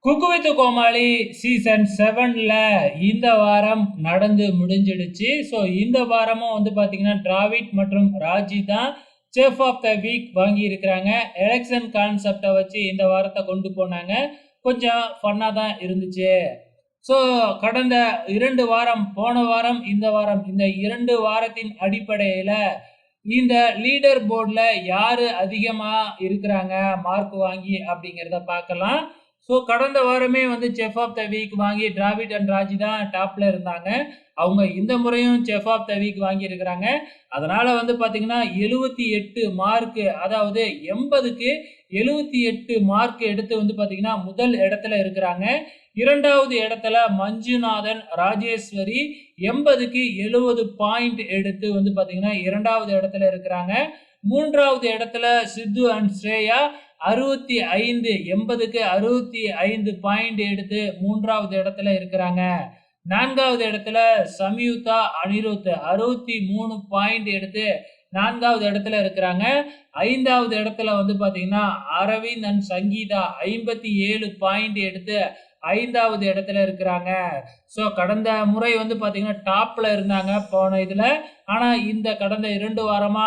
Cook with Comali season 7ல இந்த வாரம் நடந்து முடிஞ்சிடுச்சு. ஸோ இந்த வாரமும் வந்து பார்த்தீங்கன்னா, டிராவிட் மற்றும் ராஜி தான் செஃப் ஆஃப் த வீக் வாங்கியிருக்கிறாங்க. எலெக்ஷன் கான்செப்ட்ட வச்சு இந்த வாரத்த கொண்டு போனாங்க. கொஞ்சம் ஃபன்னா தான் இருந்துச்சு. ஸோ கடந்த 2 வாரம், போன வாரம், இந்த வாரம் இந்த 2 வாரத்தின் அடிப்படையில இந்த லீடர் போர்டுல யாரு அதிகமா இருக்கிறாங்க மார்க் வாங்கி அப்படிங்கிறத பார்க்கலாம். ஸோ கடந்த வாரமே வந்து செஃப் ஆஃப் த வீக் வாங்கி டிராவிட் அண்ட் ராஜி தான் டாப்ல இருந்தாங்க. அவங்க இந்த முறையும் செஃப் ஆஃப் த வீக் வாங்கியிருக்கிறாங்க. அதனால வந்து பார்த்தீங்கன்னா 78 மார்க், அதாவது 80க்கு 78 மார்க் எடுத்து வந்து பார்த்தீங்கன்னா முதல் இடத்துல இருக்கிறாங்க. 2வது இடத்துல மஞ்சுநாதன், ராஜேஸ்வரி 80க்கு 70 பாயிண்ட் எடுத்து வந்து பார்த்தீங்கன்னா 2வது இடத்துல இருக்கிறாங்க. 3வது இடத்துல சித்து அண்ட் ஸ்ரேயா 65, 80க்கு 65 பாயிண்ட் எடுத்து 3வது இடத்துல இருக்கிறாங்க. 4வது இடத்துல சம்யுக்தா, அனிருத் 63 பாயிண்ட் எடுத்து 4வது இடத்துல இருக்கிறாங்க. 5வது இடத்துல வந்து பார்த்தீங்கன்னா, அரவிந்த் அண்ட் சங்கீதா 57 பாயிண்ட் எடுத்து 5வது இடத்துல இருக்கிறாங்க. ஸோ கடந்த முறை வந்து பார்த்தீங்கன்னா, டாப்ல இருந்தாங்க போன இதுல. ஆனா இந்த கடந்த 2 வாரமா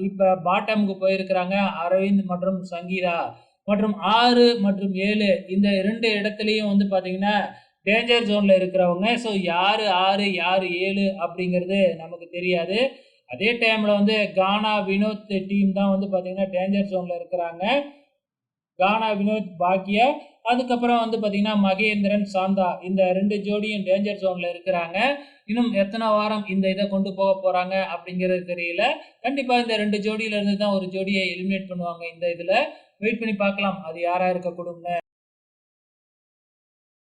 இப்ப பாட்டம்க்கு போயிருக்கிறாங்க அரவிந்த் மற்றும் சங்கீதா. மற்றும் 6 மற்றும் 7 இந்த 2 இடத்துலயும் வந்து பார்த்தீங்கன்னா, டேஞ்சர் ஜோன்ல இருக்கிறவங்க. ஸோ யாரு 6 யாரு 7 அப்படிங்கிறது நமக்கு தெரியாது. அதே டைம்ல வந்து கானா, வினோத் டீம் தான் வந்து பார்த்தீங்கன்னா, டேஞ்சர் ஜோன்ல இருக்கிறாங்க. கானா, வினோத், பாக்யா, அதுக்கப்புறம் வந்து பார்த்தீங்கன்னா, மகேந்திரன், சாந்தா இந்த 2 ஜோடியும் டேஞ்சர் ஜோன்ல இருக்கிறாங்க. இன்னும் எத்தனை வாரம் இந்த இத கொண்டு போக போறாங்க அப்படிங்கிறது தெரியல. கண்டிப்பா இந்த 2 ஜோடியில இருந்து தான் ஒரு ஜோடிய எலிமினேட் பண்ணுவாங்க இந்த இதுல. வெயிட் பண்ணி பார்க்கலாம். அது யாரா இருக்கக்கூடும்னு.